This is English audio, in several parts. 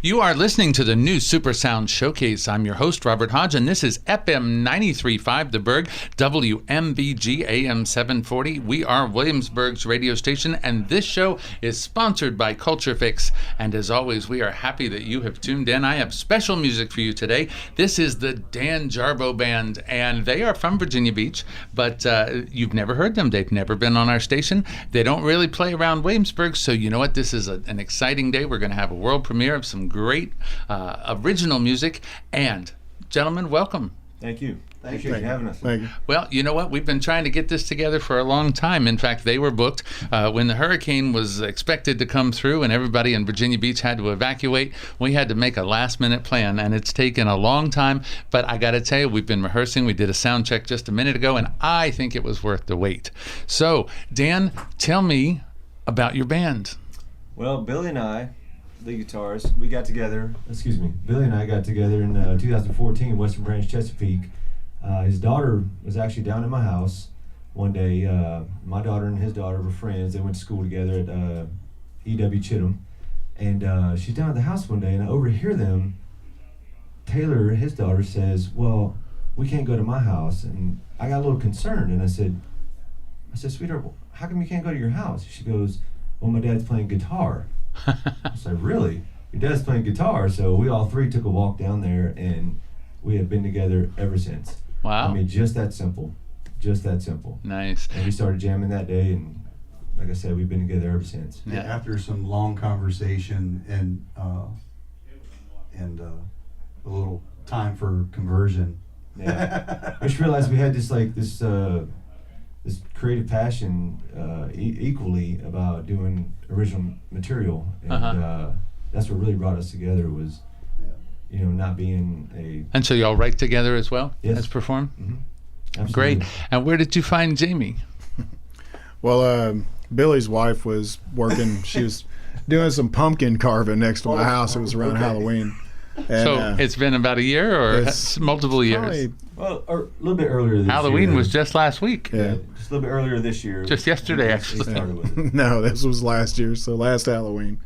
You are listening to the new Super Sound Showcase. I'm your host, Robert Hodge, and this is FM 93.5 The Burg, WMBG AM 740. We are Williamsburg's radio station, and this show is sponsored by Culture Fix. And as always, we are happy that you have tuned in. I have special music for you today. This is the Dan Jarboe Band, and they are from Virginia Beach, but you've never heard them. They've never been on our station. They don't really play around Williamsburg, so you know what? This is an exciting day. We're going to have a world premiere of some great original music. And gentlemen, welcome. Thank you. Appreciate you having us. Thank you. Well, you know what? We've been trying to get this together for a long time. In fact, they were booked when the hurricane was expected to come through and everybody in Virginia Beach had to evacuate. We had to make a last-minute plan, and it's taken a long time. But I got to tell you, we've been rehearsing. We did a sound check just a minute ago, and I think it was worth the wait. So, Dan, tell me about your band. Well, Billy and I, the guitarist, Billy and I got together in 2014, Western Branch, Chesapeake. His daughter was actually down at my house one day. My daughter and his daughter were friends. They went to school together at E.W. Chittum. And she's down at the house one day, and I overhear them. Taylor, his daughter, says, "Well, we can't go to my house." And I got a little concerned, and I said, "Sweetheart, how come you can't go to your house?" She goes, "Well, my dad's playing guitar." I said, "Really? Your dad's playing guitar?" So we all three took a walk down there, and we have been together ever since. Wow. I mean, just that simple. Just that simple. Nice. And we started jamming that day, and like I said, we've been together ever since. Yeah, after some long conversation and a little time for conversion. Yeah. I just realized we had this creative passion equally about doing original material, and that's what really brought us together was, you know, not being a... And so y'all write together as well? Yes. As perform? Mm-hmm. Great. And where did you find Jamie? Well, Billy's wife was working. She was doing some pumpkin carving next to my house. It was around Halloween. And, so it's been about a year or multiple years? Well, a little bit earlier this year. Halloween was just last week. Yeah, just a little bit earlier this year. Just yesterday, actually. Started with it. No, this was last year, so last Halloween.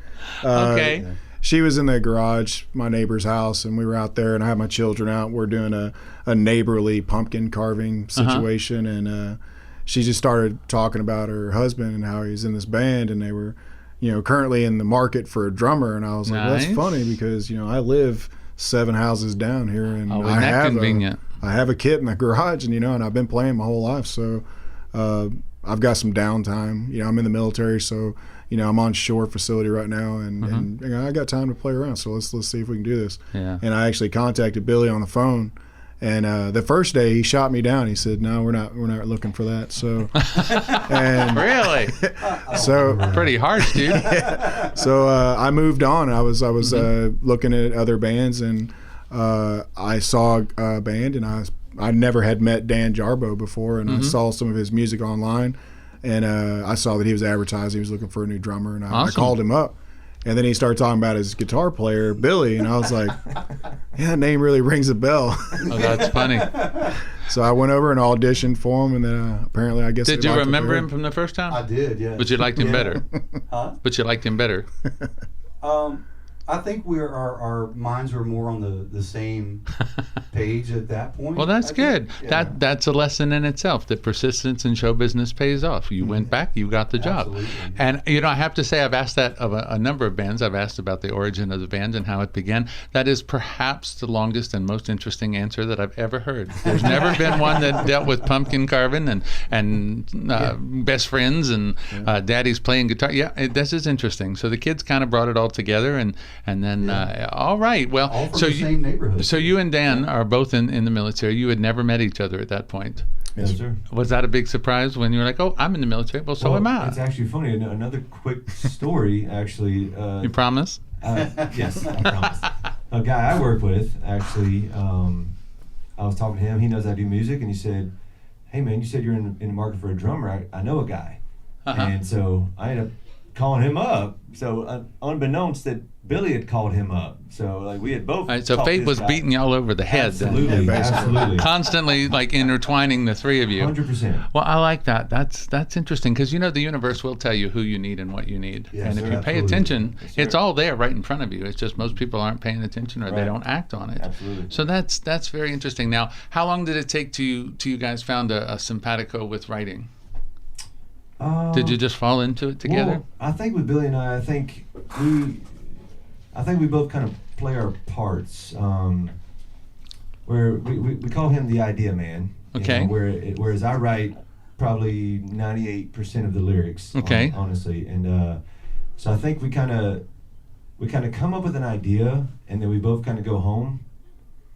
Okay. Yeah. She was in the garage, my neighbor's house, and we were out there, and I had my children out. We're doing a neighborly pumpkin carving situation, and she just started talking about her husband and how he's in this band, and they were, you know, currently in the market for a drummer. And I was like, well, that's funny because, you know, I live 7 houses down here, and I have a kit in the garage, and, you know, and I've been playing my whole life. So I've got some downtime. You know, I'm in the military, so, you know, I'm on shore facility right now, and you know, I got time to play around. So let's see if we can do this. Yeah. And I actually contacted Billy on the phone. And the first day he shot me down. He said, "No, we're not looking for that." So, and really, so pretty harsh, dude. Yeah. So I moved on. I was looking at other bands, and I saw a band, and I never had met Dan Jarboe before, and I saw some of his music online, and I saw that he was advertising. He was looking for a new drummer, and I called him up. And then he started talking about his guitar player, Billy, and I was like, yeah, that name really rings a bell. Oh, that's funny. So I went over and auditioned for him, and then apparently I guess... Did you remember him from the first time? I did, yeah. But you liked him better? Huh? But you liked him better? I think our minds were more on the same page at that point. Well, that's good. Yeah. That's a lesson in itself, that persistence in show business pays off. You went back, you got the job. Absolutely. And, you know, I have to say I've asked that of a number of bands. I've asked about the origin of the band and how it began. That is perhaps the longest and most interesting answer that I've ever heard. There's never been one that dealt with pumpkin carving and best friends and daddy's playing guitar. Yeah, this is interesting. So the kids kind of brought it all together, and then all right. Well, all from the same neighborhood. So you and Dan are both in the military. You had never met each other at that point. Yes, sir. Was that a big surprise when you were like, "Oh, I'm in the military"? Well, so am I. It's actually funny. Another quick story, actually. You promise? Yes, I promise. A guy I work with, actually, I was talking to him. He knows I do music, and he said, "Hey, man, you said you're in the market for a drummer. I know a guy." And so I ended up calling him up. So unbeknownst that Billy had called him up. So like we had both. All right, so talked Faith this was guy. beating y'all over the head Absolutely, then. absolutely. Constantly like intertwining the three of you. 100%. Well, I like that. That's interesting because the universe will tell you who you need and what you need. Yes, and if sir, you pay absolutely. attention, Yes, sir. it's all there right in front of you. It's just most people aren't paying attention or they Right. don't act on it. Absolutely. So that's very interesting. Now, how long did it take to you guys found a simpatico with writing? Did you just fall into it together? Well, I think with Billy and I think we both kind of play our parts. Where we call him the idea man. Okay. Whereas I write probably 98% of the lyrics. Okay. Honestly, and so I think we kind of come up with an idea, and then we both kind of go home,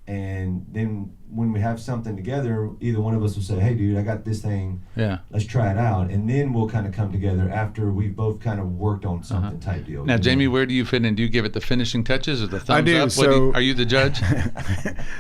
and then when we have something together, either one of us will say, "Hey, dude, I got this thing. Yeah. Let's try it out," and then we'll kind of come together after we've both kind of worked on something type deal. Now, Jamie, where do you fit in? Do you give it the finishing touches or the thumbs I do. up? So, are you the judge?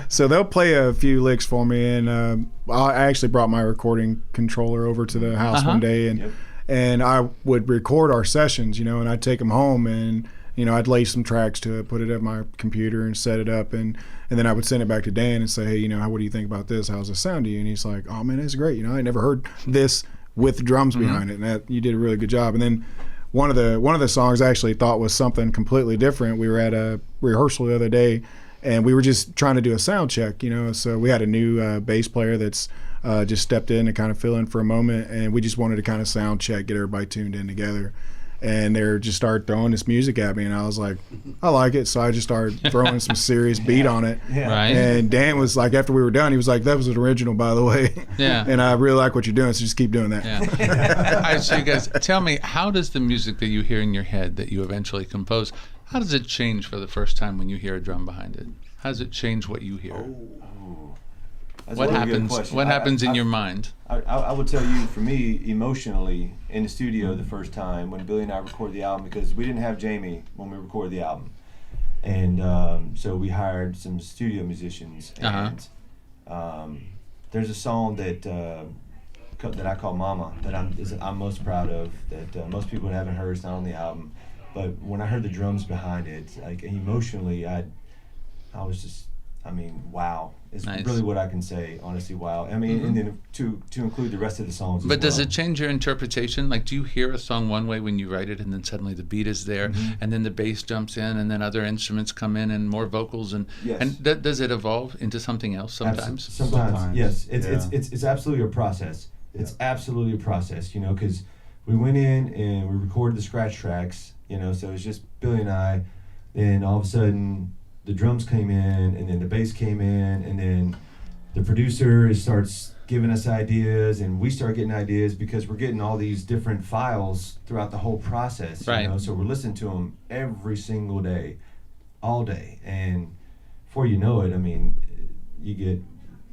So they'll play a few licks for me, and I actually brought my recording controller over to the house one day, and Yep. and I would record our sessions, and I'd take them home, and I'd lay some tracks to it, put it at my computer, and set it up, and then I would send it back to Dan and say, hey, what do you think about this? How's it sound to you? And he's like, oh man, it's great. I never heard this with drums behind it, and that you did a really good job. And then one of the songs I actually thought was something completely different. We were at a rehearsal the other day, and we were just trying to do a sound check, So we had a new bass player that's just stepped in to kind of fill in for a moment, and we just wanted to kind of sound check, get everybody tuned in together. And they just started throwing this music at me, and I was like, I like it. So I just started throwing some serious beat on it. Yeah. Right. And Dan was like, after we were done, he was like, that was an original, by the way. Yeah. And I really like what you're doing, so just keep doing that. Yeah. All right, so you guys, tell me, how does the music that you hear in your head that you eventually compose, how does it change for the first time when you hear a drum behind it? How does it change what you hear? That's What a really good happens? question. What happens in I- your mind? I would tell you, for me, emotionally, in the studio the first time when Billy and I recorded the album, because we didn't have Jamie when we recorded the album, and so we hired some studio musicians, and there's a song that I call Mama that I'm most proud of, that most people haven't heard. It's not on the album, but when I heard the drums behind it, like emotionally, I was just, wow. It's Nice. really what I can say, honestly, wow. And then to include the rest of the songs as But does well. it change your interpretation? Like, do you hear a song one way when you write it, and then suddenly the beat is there, and then the bass jumps in, and then other instruments come in, and more vocals, and Yes. does it evolve into something else sometimes? Sometimes, yes. Yeah. It's absolutely a process. It's absolutely a process, because we went in and we recorded the scratch tracks, so it's just Billy and I, and all of a sudden the drums came in, and then the bass came in, and then the producer starts giving us ideas, and we start getting ideas because we're getting all these different files throughout the whole process. Right. So we're listening to them every single day, all day, and before you know it, you get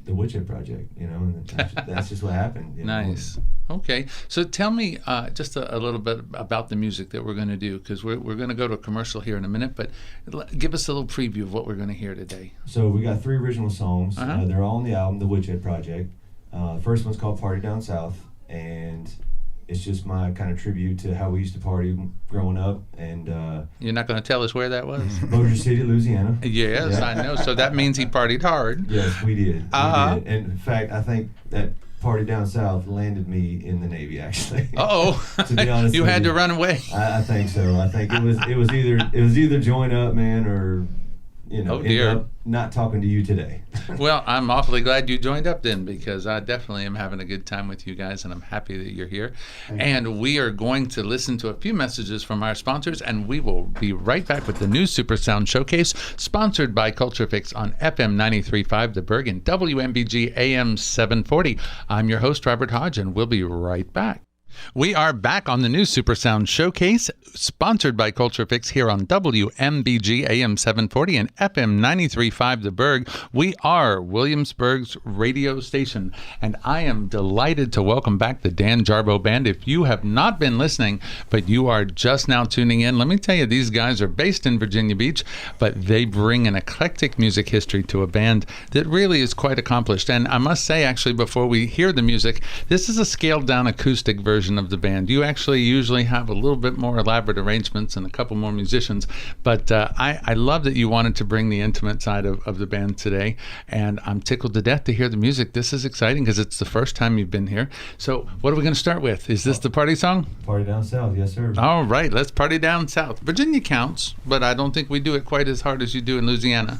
the Woodshed Project, and that's just what happened. Nice. Okay. So tell me just a little bit about the music that we're going to do, because we're going to go to a commercial here in a minute, but give us a little preview of what we're going to hear today. So we got 3 original songs. Uh-huh. They're all on the album, The Woodshed Project. First one's called Party Down South, and it's just my kind of tribute to how we used to party growing up. And You're not going to tell us where that was? Bossier City, Louisiana. Yes, Yeah. I know. So that means he partied hard. Yes, we did. Uh-huh. We did. And in fact, I think that Party Down South landed me in the Navy, actually. Uh-oh. To be honest You with had you. to run away. I think so. I think it was either join up, man, or Oh, end dear. up not talking to you today. Well, I'm awfully glad you joined up then, because I definitely am having a good time with you guys, and I'm happy that you're here. And we are going to listen to a few messages from our sponsors, and we will be right back with the new Super Sound Showcase, sponsored by Culture Fix on FM 93.5 The Burg and WMBG AM 740. I'm your host, Robert Hodge, and we'll be right back. We are back on the new Super Sound Showcase, sponsored by Culture Fix here on WMBG AM 740 and FM 93.5 The Burg. We are Williamsburg's radio station, and I am delighted to welcome back the Dan Jarboe Band. If you have not been listening, but you are just now tuning in, let me tell you, these guys are based in Virginia Beach, but they bring an eclectic music history to a band that really is quite accomplished. And I must say, actually, before we hear the music, this is a scaled-down acoustic version version of the band. You actually usually have a little bit more elaborate arrangements and a couple more musicians, but I love that you wanted to bring the intimate side of the band today, and I'm tickled to death to hear the music. This is exciting because it's the first time you've been here. So what are we going to start with? Is this the party song? Party Down South, yes sir. All right, let's party down south. Virginia counts, but I don't think we do it quite as hard as you do in Louisiana.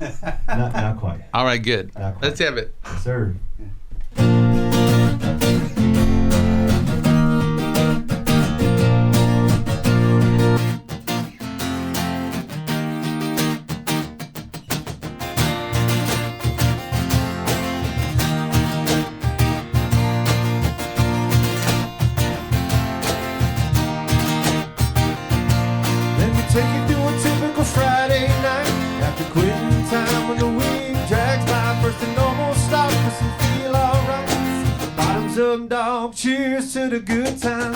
Not quite. All right, good. Not quite. Let's have it. Yes sir. Take you through a typical Friday night after quitting time when the week drags by. First a normal stop for some feel alright. Bottoms up, dog, cheers to the good time.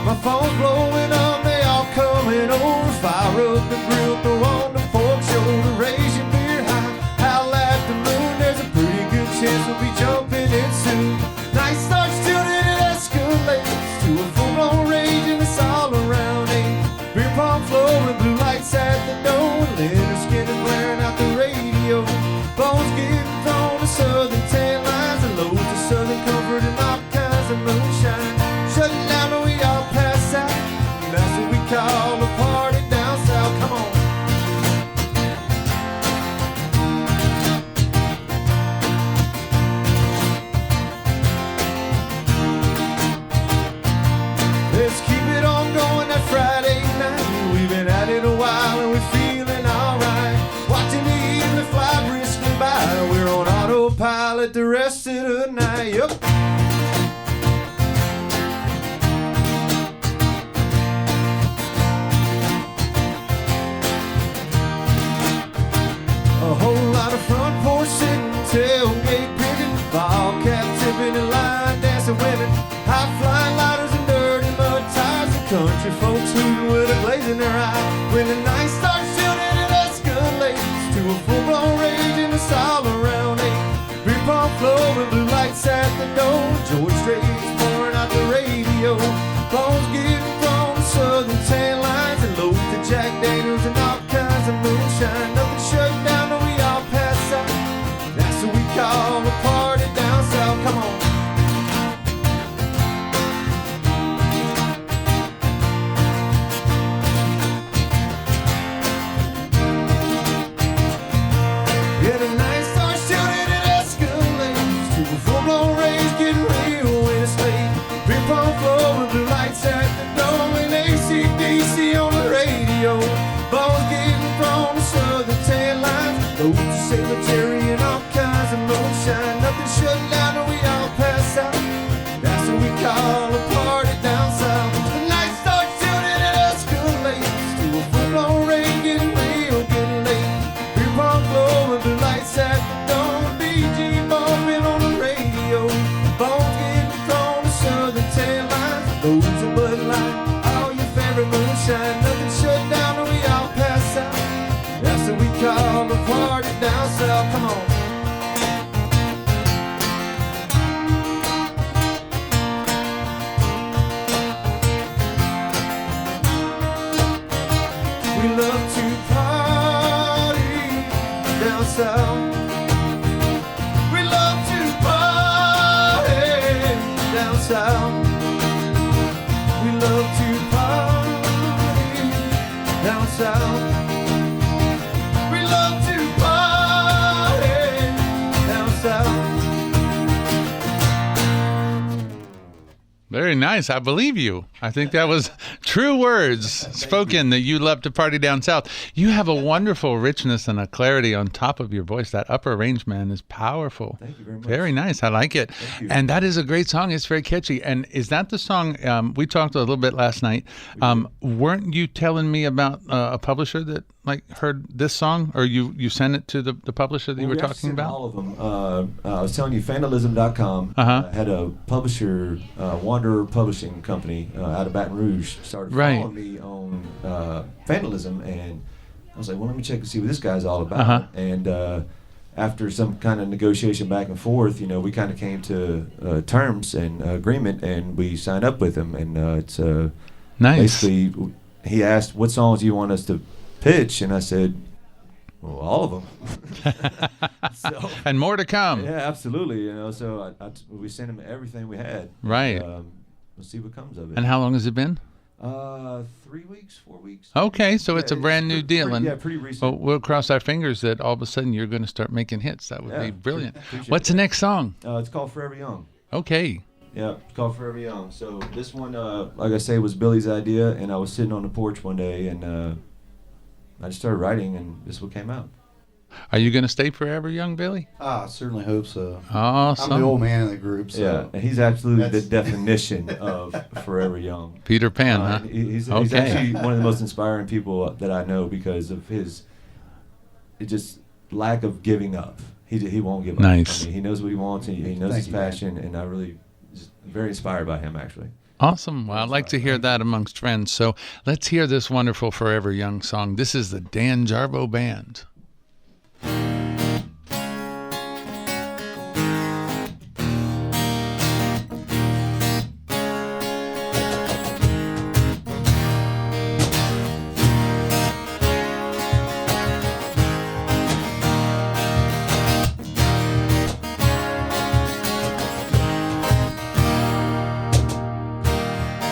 My phone's blowing up, they all coming over. Fire up the grill, throw on the pork shoulder, raise your beer high. Chance we'll be jumping in soon. Night starts tuning, it escalates to a full-blown rage, and it's all around. A beer pong flowing, blue lights at the door. Leonard Skinner blaring out the radio. Bones getting thrown to southern tan lines, and loads of southern comfort and all kinds of moonshine. Shutting down till we all pass out. That's what we call a party down south. Come on. Let's keep it on going that Friday night. We've been at it a while and we're feeling alright. Watching the evening fly briskly by. We're on autopilot the rest of the night. Yup. A whole lot of front porch sitting, tailgate picking, ball cap tipping and line dancing women, high flying lighters and dirty mud tires, and country folks hooting with a glaze in their eye. When the night starts shooting, it escalates to a full-blown rage, and it's all around. A beer pong flowing, blue lights at the door. George Strait's pouring out the radio. Bones getting thrown to southern tan lines, and loads of Jack Daniels and all kinds of moonshine. Nothing shut down till we all pass out. That's what we call a party down south. Come on. Yeah, the night starts shooting, it escalates to a full-blown rage, getting real when it's late. Beer pong flowing, blue lights at the door, and AC/DC on the radio. Balls getting thrown to southern tan lines, loads of cemetery and all kinds of moonshine. Nothing shut down till we all pass out. That's what we call a party down south. The night starts shooting, it escalates to a full-blown rage, getting real, getting late. Beer pong flowing, blue lights at the door, BG bumping on the radio. Bones getting thrown to southern tan lines, loads of Bud Light, all your favorite moonshine. Nothing shut down till we all pass out. That's what we call a party down south. Come on. We love to party down south. We love to party down south. We love to party down south. We love to party down south. Very nice. I believe you. I think that was true words spoken that you love to party down south. You have a wonderful richness and a clarity on top of your voice. That upper range, man, is powerful. Thank you very much. Very nice. I like it. Thank you. And that is a great song. It's very catchy. And is that the song we talked a little bit last night? Weren't you telling me about a publisher that heard this song, or you sent it to the publisher that you were We actually talking sent about? all of them. I was telling you, Vandalism.com had a publisher, Wanderer Publishing Company out of Baton Rouge, started Right. following me on Vandalism, and I was like, well, let me check and see what this guy's all about. And after some kind of negotiation back and forth, we kind of came to terms and agreement, and we signed up with him. And it's nice. Basically, he asked, what songs do you want us to pitch? And I said, well, all of them. So, and more to come. Yeah, absolutely. So we sent him everything we had. Right. We'll see what comes of it. And how long has it been? 3 weeks, 4 weeks. Okay, so it's a brand new deal. Pretty recent. Well, we'll cross our fingers that all of a sudden you're going to start making hits. That would be brilliant. What's the next song? It's called Forever Young. Okay. Yeah, it's called Forever Young. So this one, like I say, was Billy's idea, and I was sitting on the porch one day, and I just started writing, and this is what came out. Are you going to stay forever young, Billy? I certainly hope so. Awesome. I'm the old man in the group. So yeah, and he's absolutely the definition of forever young. Peter Pan, huh? He's actually one of the most inspiring people that I know because of his just lack of giving up. He won't give up. Nice. He knows what he wants, and he knows his passion, man. and I really just very inspired by him, actually. Awesome. Well, I'd like to hear that amongst friends. So let's hear this wonderful Forever Young song. This is the Dan Jarboe Band.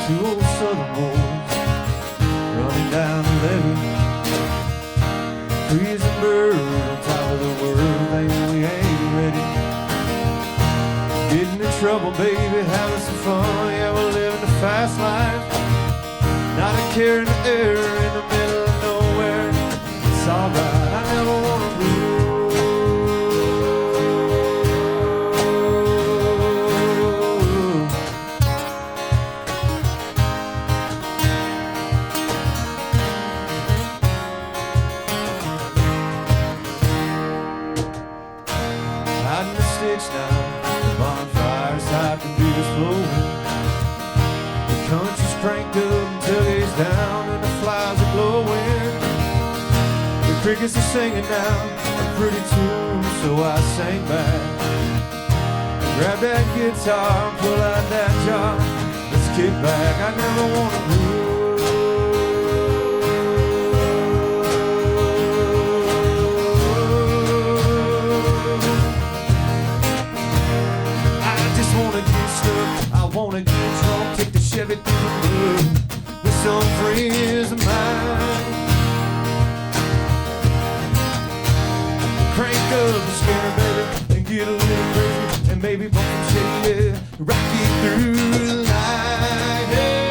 Two old southern boys running down the levee, freezing bird on top of the world, thinking we ain't ready. Getting in trouble, baby, having some fun, yeah, we're living the fast life. Not a care in the air, in the middle of nowhere. It's alright, I never wanna lose. Hiding the sticks now, the bonfire's hot, the beer's flowing. The country's cranked up and tailgate's down, and the flies are glowing. The crickets are singing now, a pretty tune, so I sang back. Grab that guitar and pull out that jar, let's kick back, I never wanna lose. I wanna get drunk, take the Chevy through the mud with some friends of mine. Crank up the scare, baby, and get a little crazy, and maybe bump and shake, yeah, rock it through the night, yeah.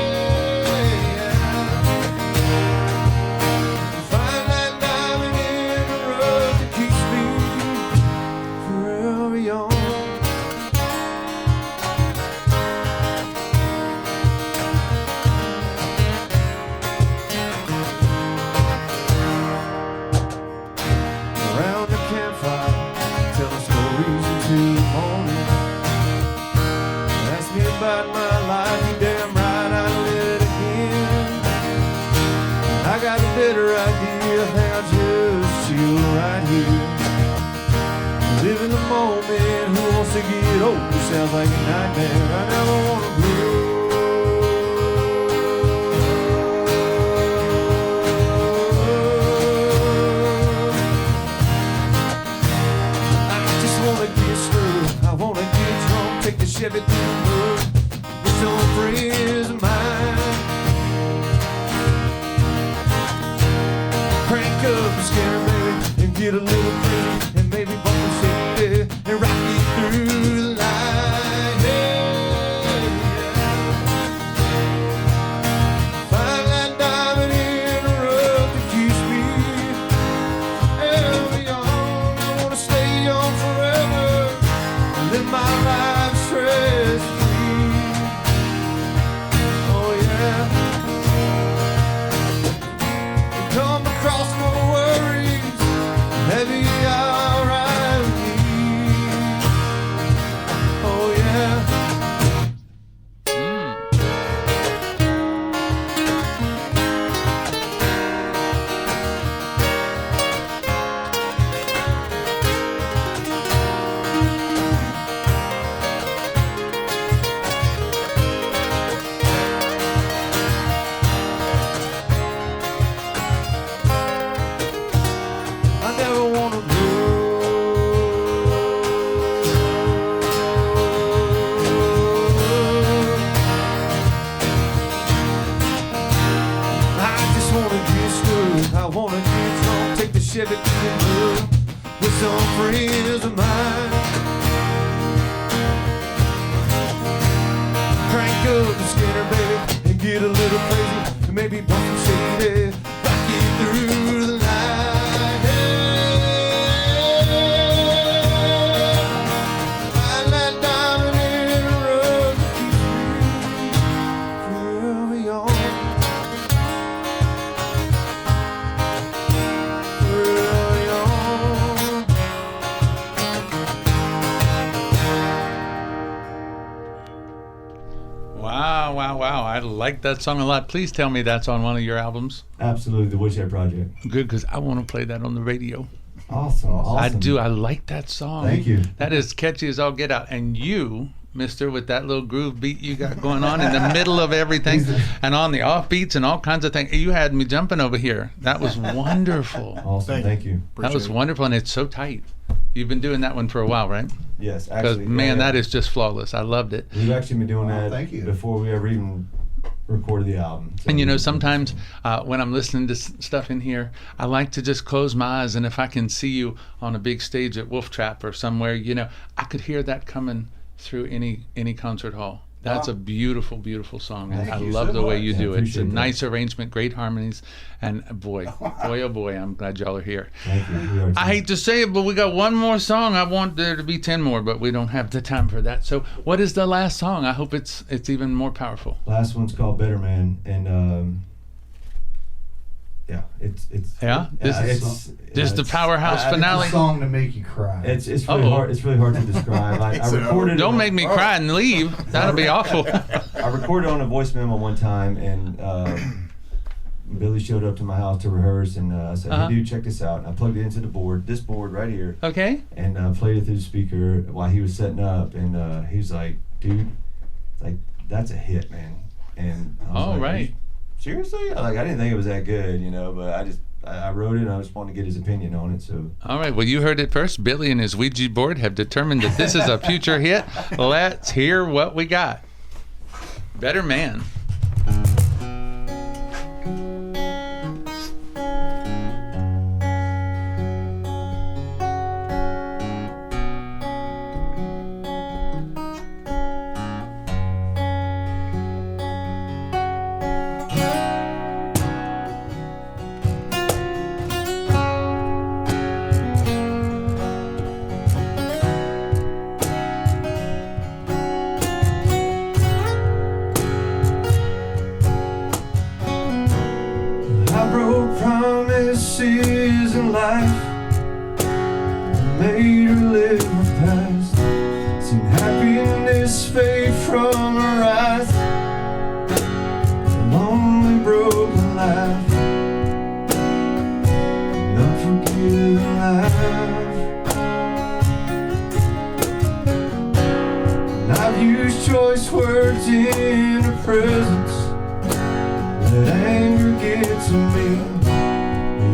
Find that diamond in the rough that keeps me forever young. About my life, you damn right I live it again. I got a better idea, I think I'll just chill right here. Live in the moment, who wants to get old? It sounds like a nightmare, I never wanna grow. I just wanna get screwed, I wanna get drunk, take the Chevy through the mud. Some friends of mine. Crank up the scare, baby, and get a little crazy, and maybe bump and shake, yeah, and rock it through the line, yeah. Find that diamond in the rough that keeps me ever young. I wanna stay young forever, live my life stress. Come across no worries, heavy up the Skinner, baby, and get a little crazy, and maybe bump some shady, rock you through the night. Hey, find that diamond in the rough that keeps me forever young. Forever young. Wow, wow, wow. I like that song a lot. Please tell me that's on one of your albums. Absolutely, the Woodshed Project. Good, because I want to play that on the radio. Awesome. I do. I like that song. Thank you. That is catchy as all get out. And you, mister, with that little groove beat you got going on in the middle of everything and on the off beats and all kinds of things, you had me jumping over here. That was wonderful. Awesome. Thank you. That was wonderful, and it's so tight. You've been doing that one for a while, right? Yes, Because, actually. man, yeah. that is just flawless. I loved it. We've actually been doing that thank you. before we ever even recorded the album. So And you know, sometimes when I'm listening to stuff in here, I like to just close my eyes, and if I can see you on a big stage at Wolf Trap or somewhere, you know, I could hear that coming through any concert hall. That's a beautiful, beautiful song, and I Thank you love so the way much. you Yeah, do it. It's a appreciate that. nice arrangement, great harmonies, and boy, oh boy, I'm glad y'all are here. Thank you. We are I hate to say it, but we got one more song. I want there to be 10 more, but we don't have the time for that. So what is the last song? I hope it's even more powerful. Last one's called Better Man, and yeah, it's Yeah? This is just the powerhouse finale. It's a song to make you cry. It's really Uh-oh. hard. It's really hard to describe. I recorded. Don't make me cry and leave. That'll be awful. I recorded on a voice memo one time, and Billy showed up to my house to rehearse, and I said, Uh-huh. "Hey, dude, check this out." And I plugged it into the board, this board right here, Okay? and played it through the speaker while he was setting up, and he was like, "Dude, like that's a hit, man." And I was All like, right. Seriously? Like I didn't think it was that good, you know, but I wrote it and I just wanted to get his opinion on it. So All right. Well, you heard it first. Billy and his Ouija board have determined that this is a future hit. Let's hear what we got. Better Man. I broke promises in life, I made her live my past. Seen happiness fade from her eyes, a lonely broken life, an unforgiven life. And I've used choice words in her presence. Let anger get to me.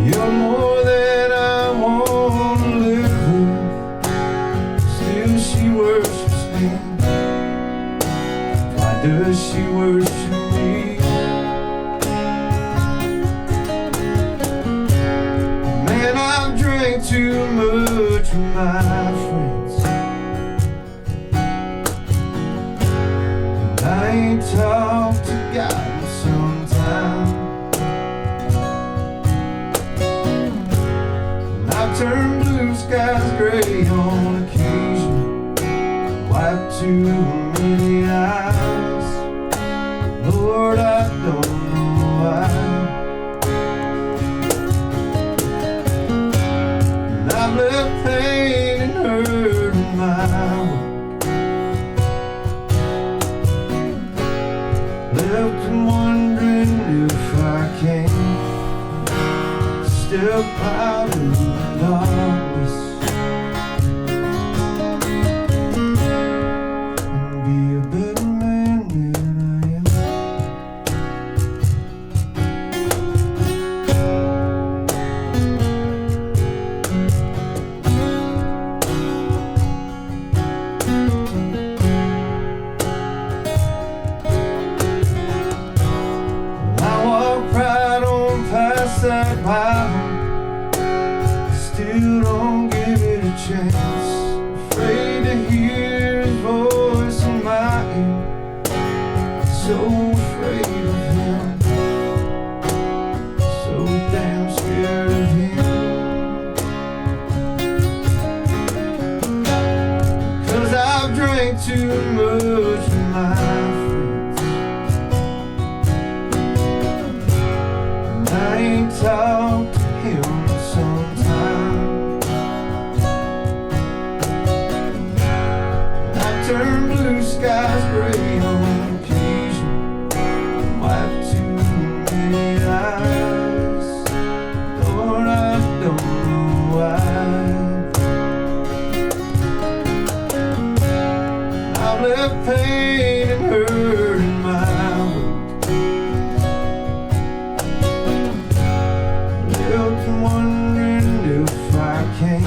You're more than I want to live with. Still she worships me. Why does she worship me? Man, I've drank too much with my friends, and I ain't talked to God in some time. And I've turned blue skies gray on occasion, wiped too many eyes. Lord, I don't know why. And I've left pain and hurt in my wake, left them wondering if I can step out of the darkness and be a better man than I am. I walk right on past that Bible, so afraid of him, so damn scared of him. 'Cause I've drank too much with my friends, and I ain't talked to him in some time. I turn blue skies gray on occasion, wipe too many eyes. Lord, I don't know why. I've left pain and hurt in my wake, left wondering if I can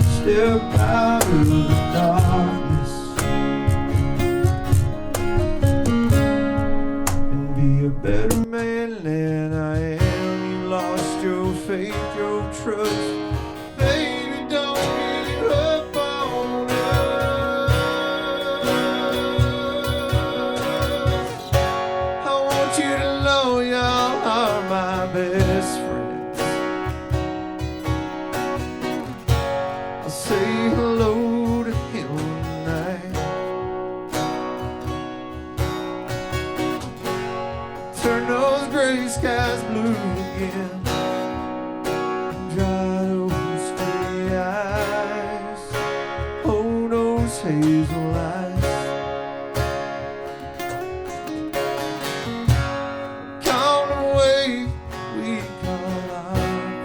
step out of the darkness and be a better man than I am. You lost your faith, your trust. Baby, don't give it up on us. I want you to know y'all are my best friends. I'll say hello to him tonight. Turn those gray skies blue again. Dry those stray eyes. Hold those hazel eyes. Count away we call ours.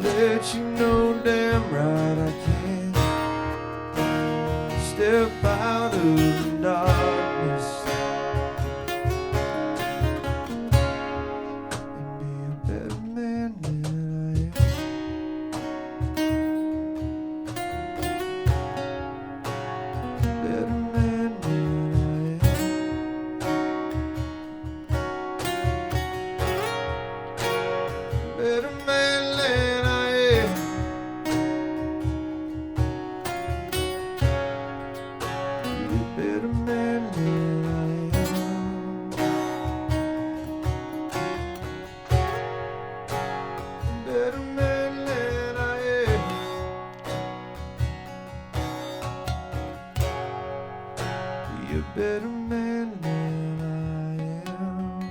Let you know damn right I can step out of the darkness and be a better man than I am. Better man than I am. Better man than I am. Be a better man than I am. Better man than I am. Be a better man than I am.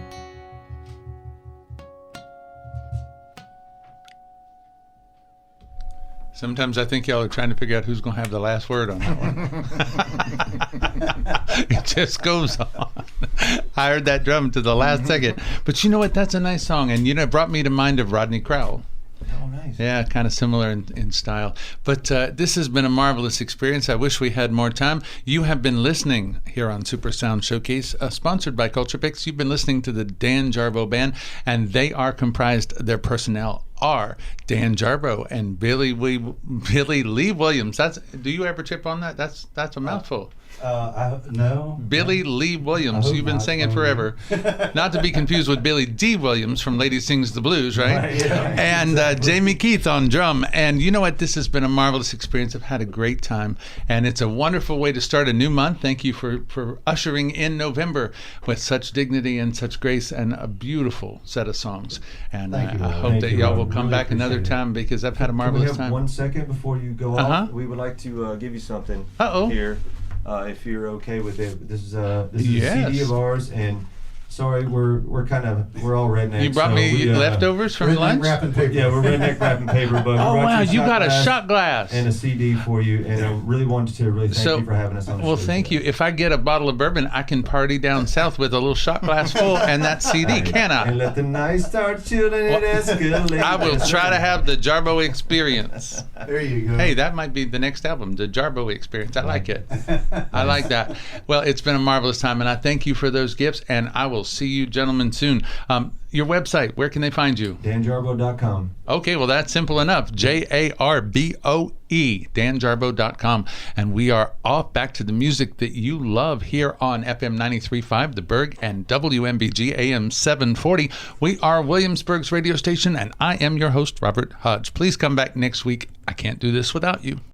Sometimes I think y'all are trying to figure out who's going to have the last word on that one. It just goes on. I heard that drum to the last second. But you know what? That's a nice song. And, you know, it brought me to mind of Rodney Crowell. Oh, nice. Yeah, kind of similar in style. But this has been a marvelous experience. I wish we had more time. You have been listening here on Super Sound Showcase, sponsored by Culture Picks. You've been listening to the Dan Jarboe Band, and they are comprised, their personnel are Dan Jarboe and Billy Lee Williams. Do you ever trip on that? That's a mouthful. No. Billy Lee Williams. I hope You've been not. singing forever. Not to be confused with Billy D. Williams from Lady Sings the Blues, right? Right, yeah. And Jamie Keith on drum. And you know what? This has been a marvelous experience. I've had a great time. And it's a wonderful way to start a new month. Thank you for ushering in November with such dignity and such grace and a beautiful set of songs. And Thank you, I Robert. hope Thank that you, y'all will Robert. come Really back another appreciate it. time because I've had a Can we marvelous have time. 1 second before you go Uh-huh. off? We would like to give you something Uh-oh. here, if you're okay with it. This is a Yes. CD of ours, and sorry, we're all rednecks. You brought so me we, leftovers from Redneck lunch? wrapping paper. Yeah, we're redneck wrapping paper, but we Oh, brought wow. You got a glass shot glass. and a CD for you, and I really wanted to thank you for having us on the Well, show thank today. you. If I get a bottle of bourbon, I can party down south with a little shot glass full and that CD, can And I? let the night start chilling and escalate. I will try to have the Jarboe experience. There you go. Hey, that might be the next album, the Jarboe experience. I like it. I like that. Well, it's been a marvelous time, and I thank you for those gifts, and I will see you gentlemen soon. Your website, where can they find you? DanJarboe.com. Okay, well, that's simple enough. JARBOE, danjarboe.com. And we are off back to the music that you love here on FM 93.5, The Burg, and WMBG AM 740. We are Williamsburg's radio station, and I am your host, Robert Hodge. Please come back next week. I can't do this without you.